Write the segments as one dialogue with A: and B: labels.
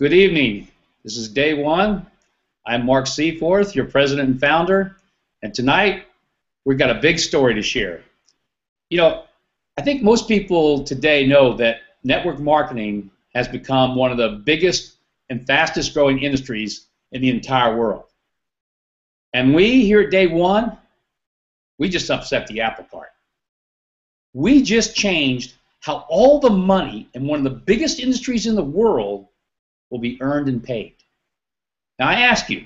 A: Good evening. This is day one. I'm Mark Seaforth, your president and founder, and tonight we've got a big story to share. You know, I think most people today know that network marketing has become one of the biggest and fastest growing industries in the entire world. And we here at day one, we just upset the apple cart. We just changed how all the money in one of the biggest industries in the world will be earned and paid. Now I ask you,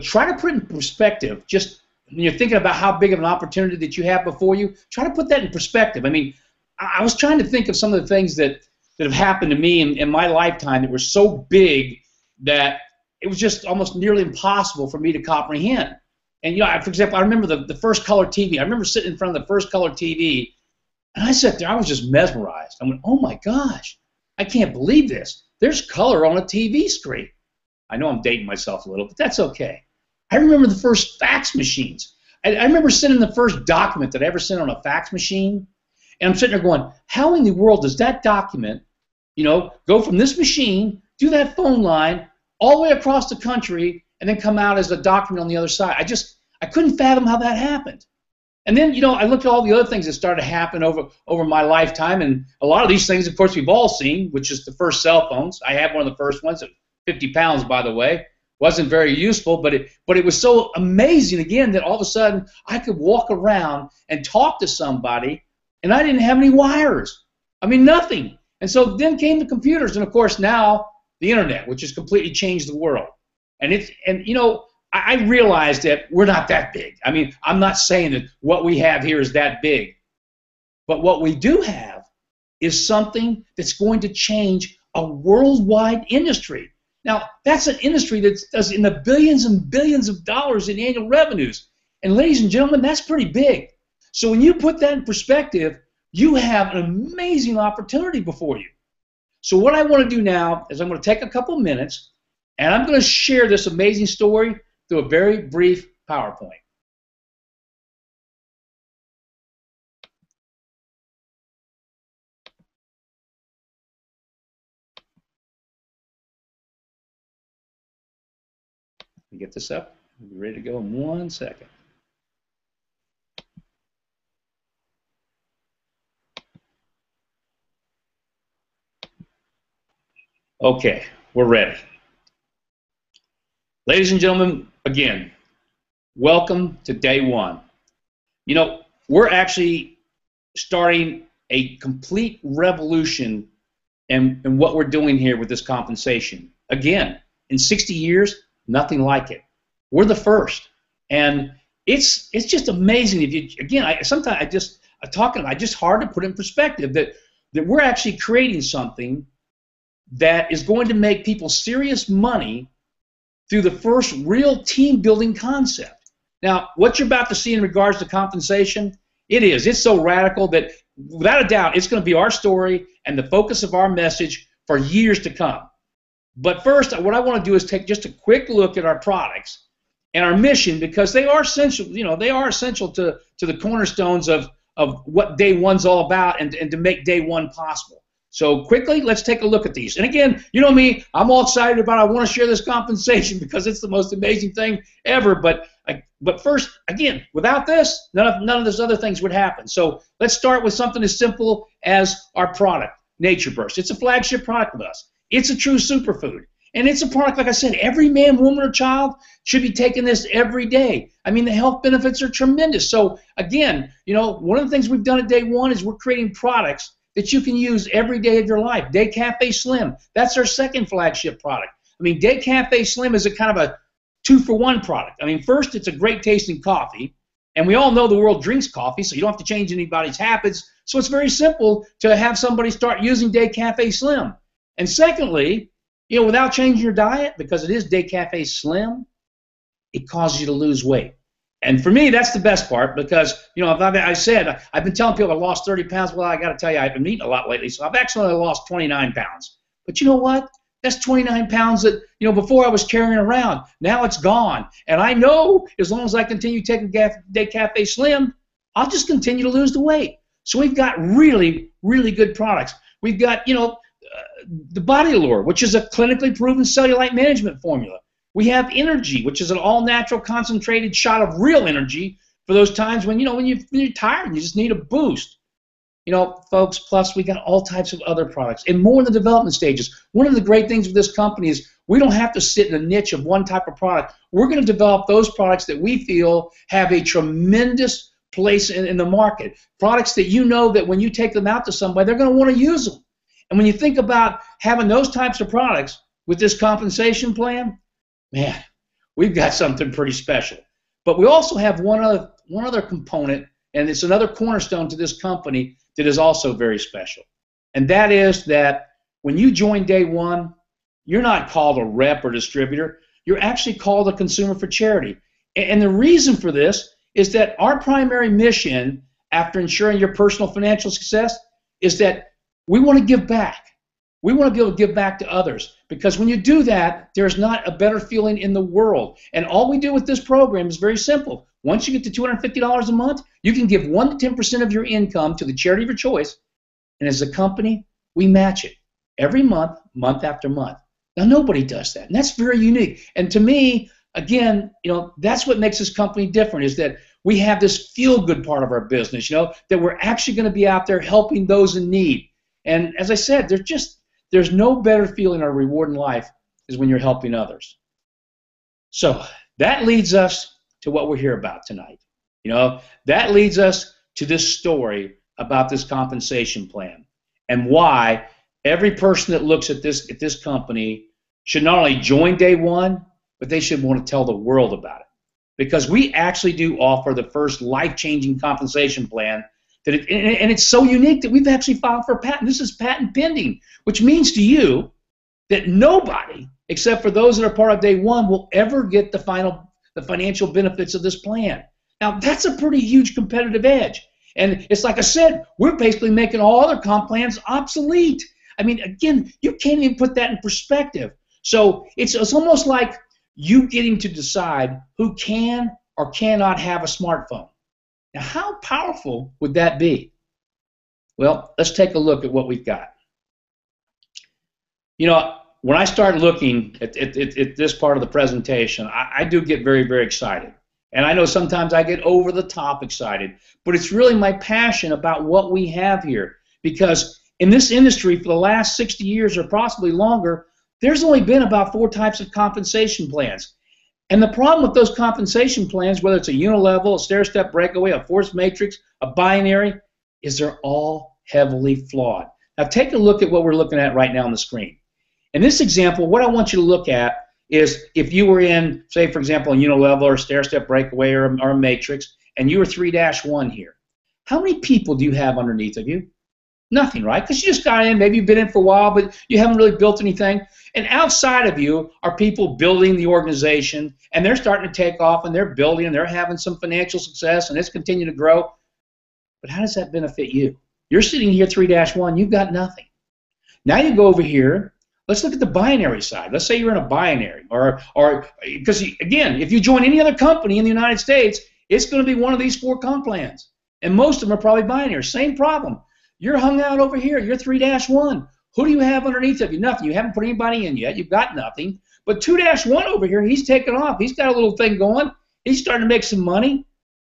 A: try to put it in perspective. Just when you're thinking about how big of an opportunity that you have before you, try to put that in perspective. I mean, I was trying to think of some of the things that have happened to me in my lifetime that were so big that it was just almost nearly impossible for me to comprehend. And for example, I remember the first color TV. I remember sitting in front of the first color TV, and I sat there, I was just mesmerized. I went, oh my gosh, I can't believe this. There's color on a TV screen. I know I'm dating myself a little, but that's okay. I remember the first fax machines. I remember sending the first document that I ever sent on a fax machine, and I'm sitting there going, how in the world does that document, go from this machine to that phone line all the way across the country and then come out as a document on the other side? I couldn't fathom how that happened. And then, I looked at all the other things that started to happen over my lifetime, and a lot of these things, of course, we've all seen, which is the first cell phones. I had one of the first ones at 50 pounds, by the way. Wasn't very useful, but it was so amazing, again, that all of a sudden I could walk around and talk to somebody, and I didn't have any wires. I mean, nothing. And so then came the computers, and of course now the internet, which has completely changed the world. I realized that we're not that big. I mean, I'm not saying that what we have here is that big, but what we do have is something that's going to change a worldwide industry. Now, that's an industry that does in the billions and billions of dollars in annual revenues. And ladies and gentlemen, that's pretty big. So when you put that in perspective, you have an amazing opportunity before you. So what I want to do now is I'm going to take a couple minutes, and I'm going to share this amazing story through a very brief PowerPoint. Let me get this up. We'll be ready to go in 1 second. Okay, we're ready. Ladies and gentlemen, again, welcome to day one. We're actually starting a complete revolution in what we're doing here with this compensation. Again, in 60 years, nothing like it. We're the first, and it's just amazing. If you sometimes I just hard to put in perspective that we're actually creating something that is going to make people serious money through the first real team-building concept. Now, what you're about to see in regards to compensation, it's so radical that without a doubt, it's going to be our story and the focus of our message for years to come. But first, what I want to do is take just a quick look at our products and our mission, because they are essential. They are essential to the cornerstones of what day one's all about and to make day one possible. So quickly, let's take a look at these. And again, you know me, I'm all excited about it. I want to share this compensation because it's the most amazing thing ever. But first, again, without this, none of those other things would happen. So let's start with something as simple as our product, Nature Burst. It's a flagship product with us. It's a true superfood. And it's a product, like I said, every man, woman, or child should be taking this every day. I mean, the health benefits are tremendous. So again, one of the things we've done at day one is we're creating products that you can use every day of your life. Day Cafe Slim, that's our second flagship product. I mean, Day Cafe Slim is a kind of a 2-for-1 product. I mean, first, it's a great tasting coffee, and we all know the world drinks coffee, so you don't have to change anybody's habits. So it's very simple to have somebody start using Day Cafe Slim. And secondly, without changing your diet, because it is Day Cafe Slim, it causes you to lose weight. And for me, that's the best part, because, I've been telling people I lost 30 pounds. Well, I got to tell you, I've been eating a lot lately, so I've actually only lost 29 pounds. But you know what? That's 29 pounds that, before I was carrying around. Now it's gone. And I know as long as I continue taking Day Cafe Slim, I'll just continue to lose the weight. So we've got really, really good products. We've got, the Body Allure, which is a clinically proven cellulite management formula. We have Energy, which is an all-natural concentrated shot of real energy for those times when, when you're tired and you just need a boost. Folks, plus we got all types of other products and more in the development stages. One of the great things with this company is we don't have to sit in a niche of one type of product. We're going to develop those products that we feel have a tremendous place in the market. Products that that when you take them out to somebody, they're going to want to use them. And when you think about having those types of products with this compensation plan, man, we've got something pretty special. But we also have one other component, and it's another cornerstone to this company that is also very special. And that is that when you join day one, you're not called a rep or distributor. You're actually called a consumer for charity. And the reason for this is that our primary mission, after ensuring your personal financial success, is that we want to give back. We want to be able to give back to others, because when you do that, there's not a better feeling in the world. And all we do with this program is very simple. Once you get to $250 a month, you can give 1 to 10% of your income to the charity of your choice, and as a company, we match it every month, month after month. Now, nobody does that, and that's very unique. And to me, again, that's what makes this company different, is that we have this feel-good part of our business, that we're actually going to be out there helping those in need. And as I said, there's no better feeling or reward in life is when you're helping others. So that leads us to what we're here about tonight. That leads us to this story about this compensation plan and why every person that looks at this company should not only join day one, but they should want to tell the world about it. Because we actually do offer the first life-changing compensation plan and it's so unique that we've actually filed for a patent. This is patent pending, which means to you that nobody, except for those that are part of day one, will ever get the financial benefits of this plan. Now, that's a pretty huge competitive edge. And it's like I said, we're basically making all other comp plans obsolete. I mean, again, you can't even put that in perspective. So it's almost like you getting to decide who can or cannot have a smartphone. Now, how powerful would that be? Well, let's take a look at what we've got. When I start looking at this part of the presentation, I do get very, very excited. And I know sometimes I get over the top excited, but it's really my passion about what we have here. Because in this industry for the last 60 years or possibly longer, there's only been about 4 types of compensation plans. And the problem with those compensation plans, whether it's a unilevel, a stair-step breakaway, a force matrix, a binary, is they're all heavily flawed. Now take a look at what we're looking at right now on the screen. In this example, what I want you to look at is if you were in, say, for example, a unilevel or a stair-step breakaway or a matrix, and you were 3-1 here. How many people do you have underneath of you? Nothing, right? Because you just got in, maybe you've been in for a while, but you haven't really built anything. And outside of you are people building the organization, and they're starting to take off, and they're building, and they're having some financial success, and it's continuing to grow. But how does that benefit you? You're sitting here 3-1, you've got nothing. Now you go over here. Let's look at the binary side. Let's say you're in a binary, or because, again, if you join any other company in the United States, it's going to be one of these 4 comp plans. And most of them are probably binary. Same problem. You're hung out over here. You're 3-1. Who do you have underneath of you? Nothing. You haven't put anybody in yet. You've got nothing. But 2-1 over here, he's taking off. He's got a little thing going. He's starting to make some money.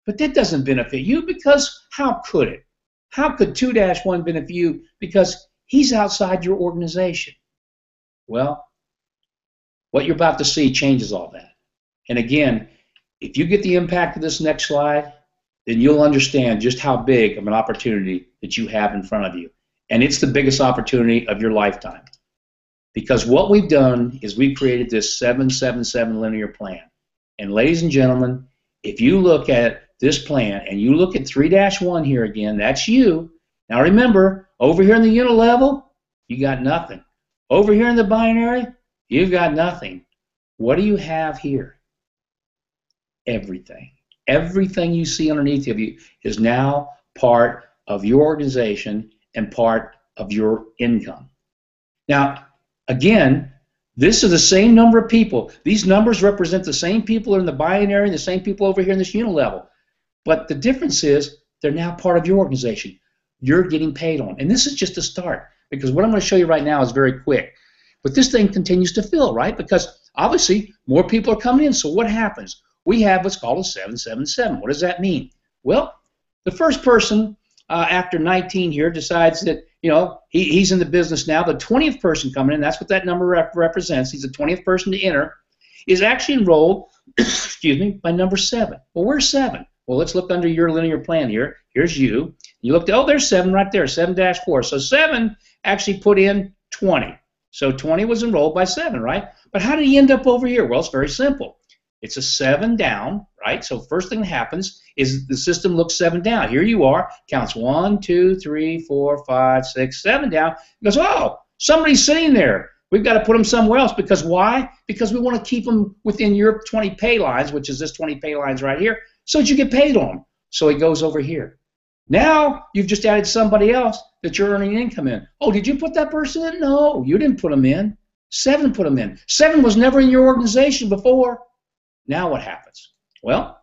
A: But that doesn't benefit you, because how could it? How could 2-1 benefit you? Because he's outside your organization. Well, what you're about to see changes all that. And again, if you get the impact of this next slide, then you'll understand just how big of an opportunity that you have in front of you. And it's the biggest opportunity of your lifetime. Because what we've done is we've created this 777 linear plan. And ladies and gentlemen, if you look at this plan and you look at 3-1 here again, that's you. Now remember, over here in the unilevel, you got nothing. Over here in the binary, you've got nothing. What do you have here? Everything. Everything you see underneath of you is now part of your organization and part of your income. Now, again, this is the same number of people. These numbers represent the same people in the binary and the same people over here in this unilevel. But the difference is they're now part of your organization. You're getting paid on. And this is just a start. because what I'm going to show you right now is very quick. But this thing continues to fill, right? Because obviously more people are coming in. So what happens? We have what's called a 777. What does that mean? Well, the first person after 19 here decides that, you know, he's in the business now. The 20th person coming in, that's what that number represents. He's the 20th person to enter, is actually enrolled, excuse me, by number 7. Well, where's 7? Well, let's look under your linear plan here. Here's you. You looked, oh, there's 7 right there, 7-4. So 7 actually put in 20. So 20 was enrolled by 7, right? But how did he end up over here? Well, it's very simple. It's a 7 down, right? So first thing that happens is the system looks 7 down. Here you are, counts 1, 2, 3, 4, 5, 6, 7 down. It goes, oh, somebody's sitting there. We've got to put them somewhere else. Because why? Because we want to keep them within your 20 pay lines, which is this 20 pay lines right here, so that you get paid on them. So he goes over here. Now you've just added somebody else that you're earning income in. Oh, did you put that person in? No, you didn't put them in. 7 put them in. 7 was never in your organization before. Now what happens? Well,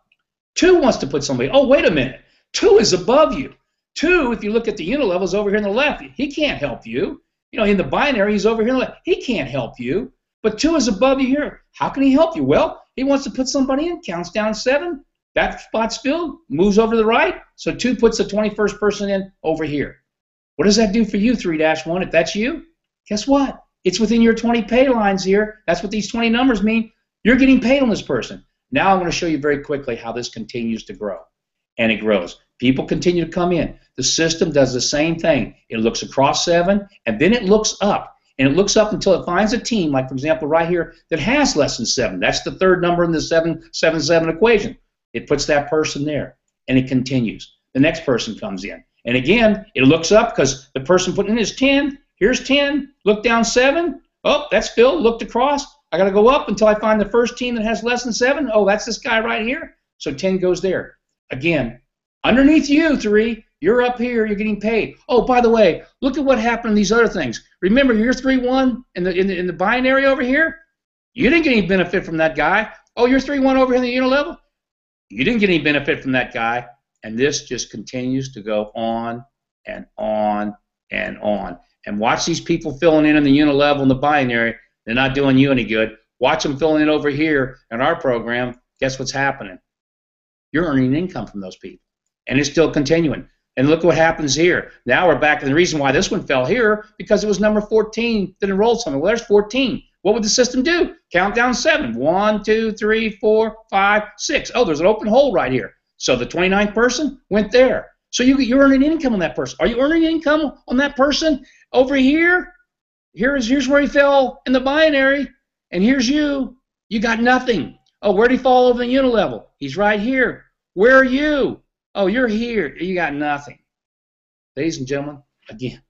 A: 2 wants to put somebody. Oh, wait a minute. 2 is above you. 2, if you look at the unit levels over here on the left, he can't help you. You know, in the binary, he's over here on the left. He can't help you. But 2 is above you here. How can he help you? Well, he wants to put somebody in, counts down 7. That spot's filled, moves over to the right. So 2 puts the 21st person in over here. What does that do for you, 3-1? If that's you, guess what? It's within your 20 pay lines here. That's what these 20 numbers mean. You're getting paid on this person. Now I'm going to show you very quickly how this continues to grow. And it grows. People continue to come in. The system does the same thing. It looks across 7, and then it looks up. And it looks up until it finds a team, like, for example, right here, that has less than 7. That's the third number in the 7-7-7 equation. It puts that person there, and it continues. The next person comes in. And again, it looks up because the person putting in is 10. Here's 10. Look down 7. Oh, that's filled. Looked across. I got to go up until I find the first team that has less than 7. Oh, that's this guy right here. So 10 goes there. Again, underneath you, 3, you're up here. You're getting paid. Oh, by the way, look at what happened in these other things. Remember, you're 3-1 in the binary over here. You didn't get any benefit from that guy. Oh, you're 3-1 over here in the unit level. You didn't get any benefit from that guy. And this just continues to go on and on and on. And watch these people filling in the unit level and the binary. They're not doing you any good. Watch them filling in over here in our program. Guess what's happening? You're earning income from those people. And it's still continuing. And look what happens here. Now we're back. And the reason why this one fell here, because it was number 14 that enrolled someone. Well, there's 14. What would the system do? Count down 7. 1, 2, 3, 4, 5, 6. Oh, there's an open hole right here. So the 29th person went there. So you're earning income on that person. Are you earning income on that person over here? Here's where he fell in the binary, and here's you. You got nothing. Oh, where'd he fall over the unit level? He's right here. Where are you? Oh, you're here. You got nothing. Ladies and gentlemen, again,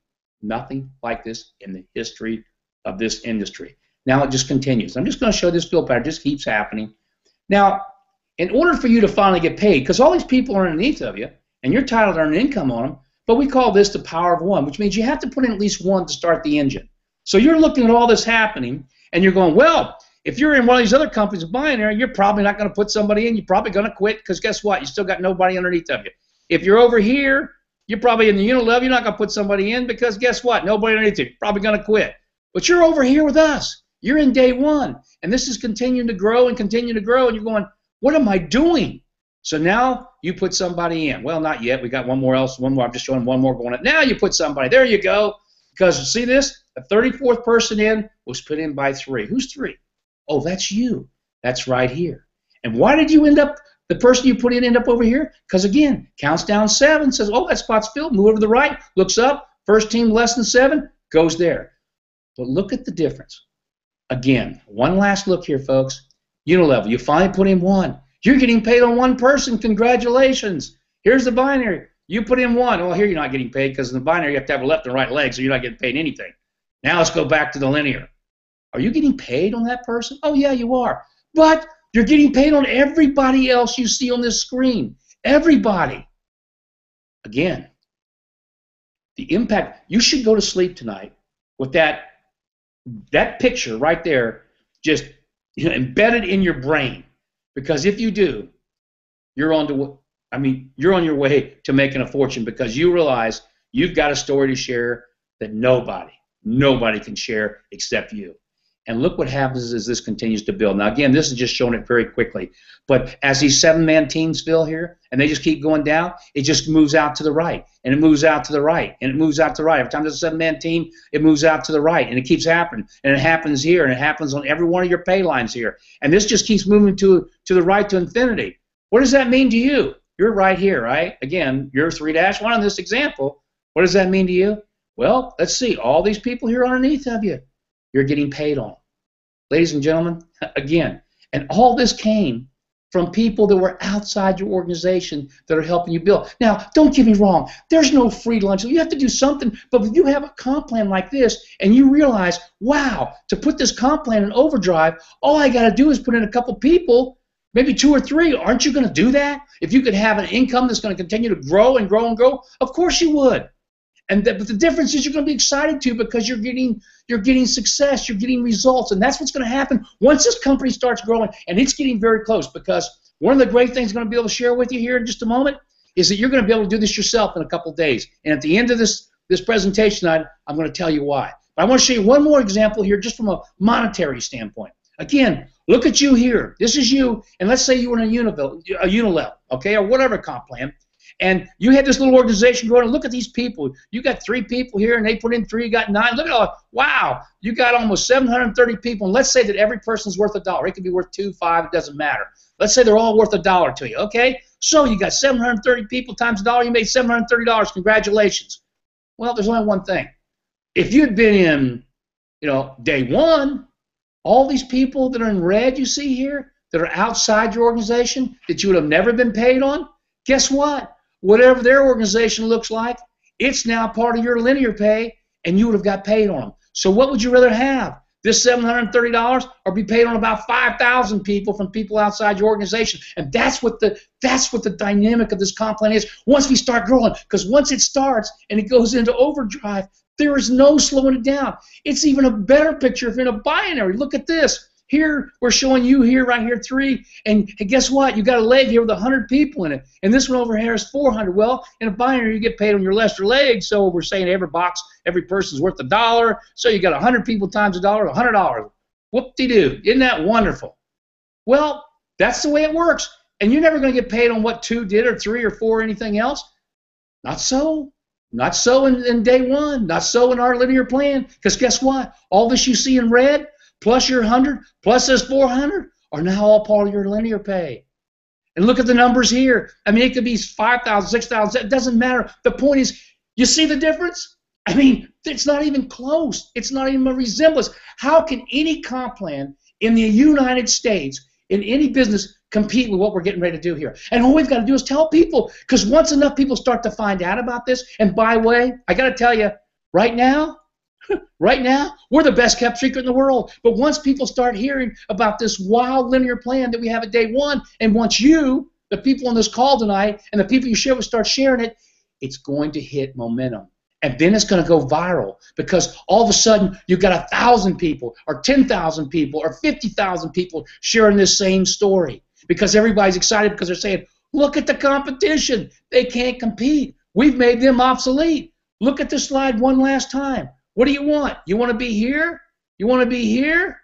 A: nothing like this in the history of this industry. Now it just continues. I'm just going to show this fill pattern. It just keeps happening. Now, in order for you to finally get paid, because all these people are underneath of you, and you're entitled to earn income on them, but we call this the power of 1, which means you have to put in at least 1 to start the engine. So you're looking at all this happening, and you're going, well, if you're in one of these other companies, binary, you're probably not going to put somebody in. You're probably going to quit because guess what? You still got nobody underneath of you. If you're over here, you're probably in the unit level. You're not going to put somebody in because guess what? Nobody underneath you. You're probably going to quit. But you're over here with us. You're in day 1, and this is continuing to grow and continue to grow, and you're going, what am I doing? So now you put somebody in. Well, not yet. We got one more. I'm just showing one more going on. Now you put somebody. There you go. Because see this? The 34th person in was put in by 3. Who's 3? Oh, that's you. That's right here. And why did you end up, the person you put in end up over here? Because again, counts down 7, says, oh, that spot's filled. Move over to the right, looks up. First team less than 7 goes there. But look at the difference. Again, one last look here, folks. Unit level, you finally put in 1. You're getting paid on 1 person. Congratulations. Here's the binary. You put in 1. Well, here you're not getting paid because in the binary you have to have a left and right leg, so you're not getting paid anything. Now let's go back to the linear. Are you getting paid on that person? Oh, yeah, you are. But you're getting paid on everybody else you see on this screen. Everybody. Again, the impact. You should go to sleep tonight with that picture right there just embedded in your brain. Because if you do, you're on your way to making a fortune because you realize you've got a story to share. that nobody can share except you. And look what happens as this continues to build. Now, again, this is just showing it very quickly. But as these 7-man teams fill here, and they just keep going down, it just moves out to the right, and it moves out to the right, and it moves out to the right. Every time there's a 7-man team, it moves out to the right, and it keeps happening. And it happens here, and it happens on every one of your pay lines here. And this just keeps moving to the right to infinity. What does that mean to you? You're right here, right? Again, you're 3-1 on this example. What does that mean to you? Well, let's see. All these people here underneath of you, you're getting paid on. Ladies and gentlemen, again, and all this came from people that were outside your organization that are helping you build. Now, don't get me wrong. There's no free lunch. You have to do something. But if you have a comp plan like this and you realize, wow, to put this comp plan in overdrive, all I got to do is put in a couple people, maybe 2 or 3. Aren't you going to do that? If you could have an income that's going to continue to grow and grow and grow, of course you would. But the difference is you're going to be excited too because you're getting success, you're getting results, and that's what's going to happen once this company starts growing, and it's getting very close. Because one of the great things I'm going to be able to share with you here in just a moment is that you're going to be able to do this yourself in a couple of days. And at the end of this presentation, I'm going to tell you why. But I want to show you one more example here, just from a monetary standpoint. Again, look at you here. This is you, and let's say you were in a Unilevel, okay, or whatever comp plan. And you had this little organization going, and look at these people. You got 3 people here, and they put in 3, you got 9. Look at all, wow, you got almost 730 people. And let's say that every person's worth $1. It could be worth 2, 5, it doesn't matter. Let's say they're all worth $1 to you, okay? So you got 730 people times $1, you made $730. Congratulations. Well, there's only one thing. If you'd been in, day 1, all these people that are in red you see here, that are outside your organization, that you would have never been paid on, guess what? Whatever their organization looks like, it's now part of your linear pay, and you would have got paid on them. So what would you rather have? This $730 or be paid on about 5,000 people from people outside your organization? And that's what the dynamic of this comp plan is once we start growing. Because once it starts and it goes into overdrive, there is no slowing it down. It's even a better picture if you're in a binary. Look at this. Here, we're showing you here, right here, 3. And guess what? You got a leg here with 100 people in it. And this one over here is 400. Well, in a binary, you get paid on your lesser leg. So we're saying every box, every person's worth $1. So you got 100 people times $1, $100. Whoop-de-doo. Isn't that wonderful? Well, that's the way it works. And you're never going to get paid on what 2 did or 3 or 4 or anything else. Not so. Not so in day 1. Not so in our linear plan. Because guess what? All this you see in red, plus your 100, plus this 400, are now all part of your linear pay. And look at the numbers here. I mean, it could be 5,000, 6,000. It doesn't matter. The point is, you see the difference? I mean, it's not even close. It's not even a resemblance. How can any comp plan in the United States, in any business, compete with what we're getting ready to do here? And all we've got to do is tell people. Because once enough people start to find out about this, and by the way, I got to tell you, right now, we're the best kept secret in the world. But once people start hearing about this wild linear plan that we have at day 1, and once you, the people on this call tonight, and the people you share with start sharing it, it's going to hit momentum. And then it's going to go viral because all of a sudden you've got 1,000 people or 10,000 people or 50,000 people sharing this same story because everybody's excited because they're saying, look at the competition. They can't compete. We've made them obsolete. Look at this slide one last time. What do you want? You want to be here? You want to be here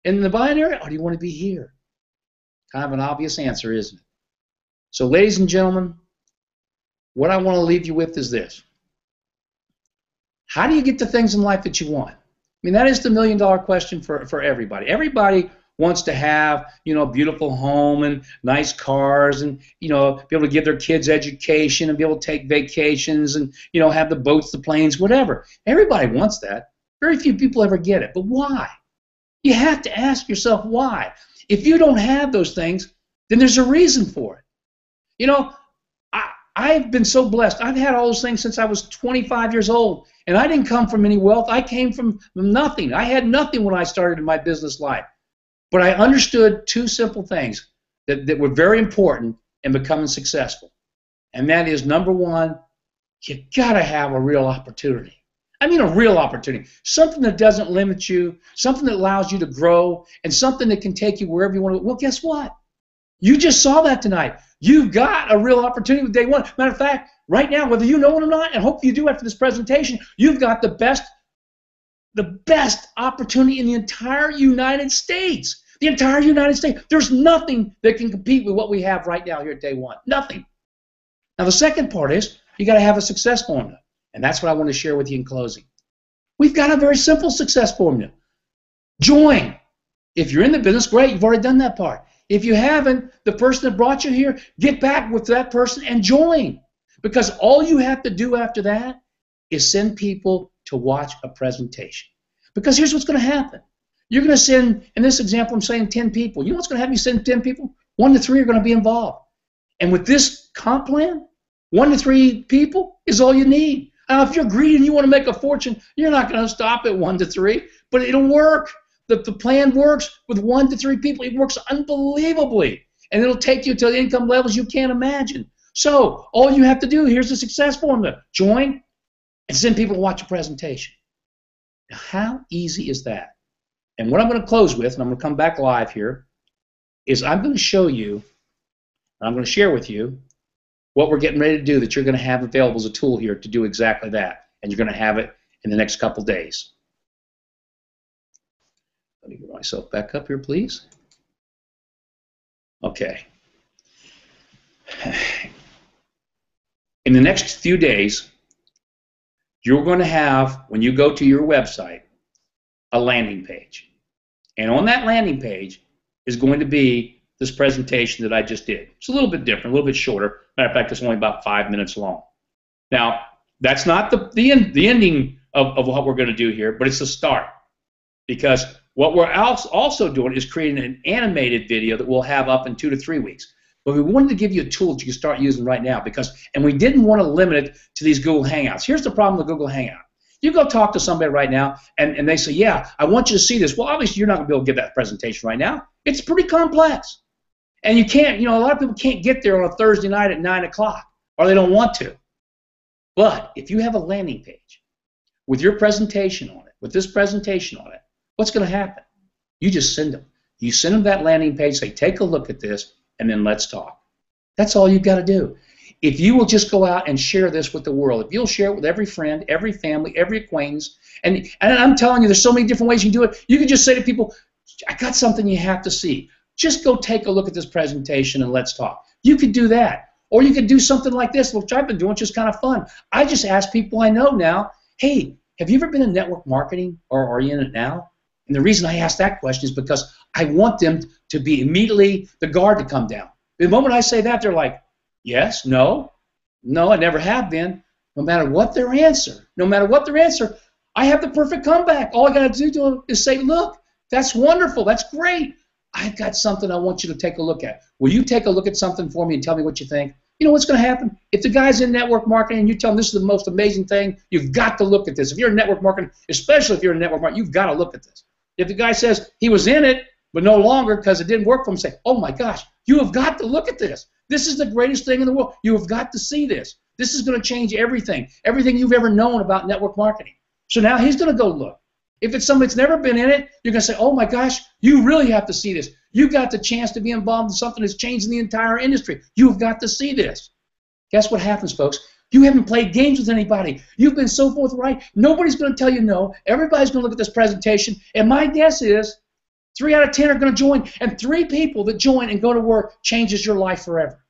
A: in the binary? Or do you want to be here? Kind of an obvious answer, isn't it? So, ladies and gentlemen, what I want to leave you with is this. How do you get the things in life that you want? I mean, that is the million-dollar question for everybody. Everybody wants to have, a beautiful home and nice cars and, be able to give their kids education and be able to take vacations and, have the boats, the planes, whatever. Everybody wants that. Very few people ever get it. But why? You have to ask yourself why. If you don't have those things, then there's a reason for it. I've been so blessed. I've had all those things since I was 25 years old. And I didn't come from any wealth. I came from nothing. I had nothing when I started in my business life. But I understood 2 simple things that were very important in becoming successful. And that is, number 1, you got to have a real opportunity. I mean a real opportunity. Something that doesn't limit you, something that allows you to grow, and something that can take you wherever you want to go. Well, guess what? You just saw that tonight. You've got a real opportunity with day one. Matter of fact, right now, whether you know it or not, and hope you do after this presentation, you've got the best opportunity in the entire United States. The entire United States. There's nothing that can compete with what we have right now here at day one. Nothing. Now, the second part is you got to have a success formula. And that's what I want to share with you in closing. We've got a very simple success formula. Join. If you're in the business, great, you've already done that part. If you haven't, the person that brought you here, get back with that person and join. Because all you have to do after that is send people to watch a presentation. Because here's what's going to happen. You're going to send, in this example, I'm saying 10 people. You know what's going to happen? You send 10 people, 1 to 3 are going to be involved. And with this comp plan, 1 to 3 people is all you need. Now, if you're greedy and you want to make a fortune, you're not going to stop at 1 to 3, but it'll work. The plan works with 1 to 3 people. It works unbelievably, and it'll take you to income levels you can't imagine. So all you have to do, here's the success formula. Join and send people to watch a presentation. Now, how easy is that? And what I'm going to close with, and I'm going to come back live here, is I'm going to show you, and I'm going to share with you what we're getting ready to do that you're going to have available as a tool here to do exactly that. And you're going to have it in the next couple days. Let me get myself back up here, please. Okay. In the next few days, you're going to have, when you go to your website, a landing page. And on that landing page is going to be this presentation that I just did. It's a little bit different, a little bit shorter. Matter of fact, it's only about 5 minutes long. Now, that's not the ending of what we're going to do here, but it's the start. Because what we're also doing is creating an animated video that we'll have up in 2 to 3 weeks. But we wanted to give you a tool that you can start using right now and we didn't want to limit it to these Google Hangouts. Here's the problem with Google Hangout. You go talk to somebody right now and they say, yeah, I want you to see this. Well, obviously you're not going to be able to give that presentation right now. It's pretty complex. And you can't, a lot of people can't get there on a Thursday night at 9 o'clock or they don't want to. But if you have a landing page with your presentation on it, with this presentation on it, what's going to happen? You just send them. You send them that landing page, say, take a look at this, and then let's talk. That's all you've got to do. If you will just go out and share this with the world, if you'll share it with every friend, every family, every acquaintance, and I'm telling you, there's so many different ways you can do it. You can just say to people, I got something you have to see. Just go take a look at this presentation and let's talk. You could do that. Or you could do something like this, which I've been doing, which is kind of fun. I just ask people I know now, hey, have you ever been in network marketing or are you in it now? And the reason I ask that question is because I want them to be immediately the guard to come down. The moment I say that, they're like, yes, no, I never have been. No matter what their answer, I have the perfect comeback. All I got to do is say, look, that's wonderful, that's great. I've got something I want you to take a look at. Will you take a look at something for me and tell me what you think? You know what's going to happen? If the guy's in network marketing and you tell him this is the most amazing thing, you've got to look at this. If you're in network marketing, especially if you're in network marketing, you've got to look at this. If the guy says he was in it, but no longer because it didn't work for him, say, oh my gosh, you have got to look at this. This is the greatest thing in the world. You have got to see this. This is going to change everything you've ever known about network marketing. So now he's going to go look. If it's somebody that's never been in it, you're going to say, oh my gosh, you really have to see this. You got the chance to be involved in something that's changing the entire industry. You've got to see this. Guess what happens, folks? You haven't played games with anybody. You've been so forthright. Nobody's going to tell you no. Everybody's going to look at this presentation. And my guess is 3 out of 10 are going to join. And 3 people that join and go to work changes your life forever.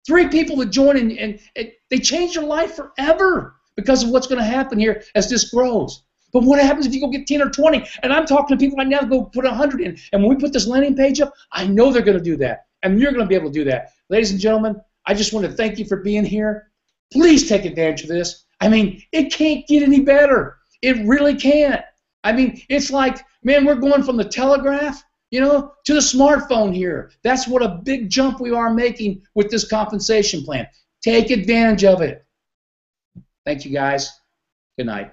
A: 3 people that join and they change your life forever because of what's going to happen here as this grows. But what happens if you go get 10 or 20? And I'm talking to people right now, go put 100 in. And when we put this landing page up, I know they're going to do that. And you're going to be able to do that. Ladies and gentlemen, I just want to thank you for being here. Please take advantage of this. I mean, it can't get any better. It really can't. I mean, it's like, man, we're going from the telegraph, to the smartphone here. That's what a big jump we are making with this compensation plan. Take advantage of it. Thank you, guys. Good night.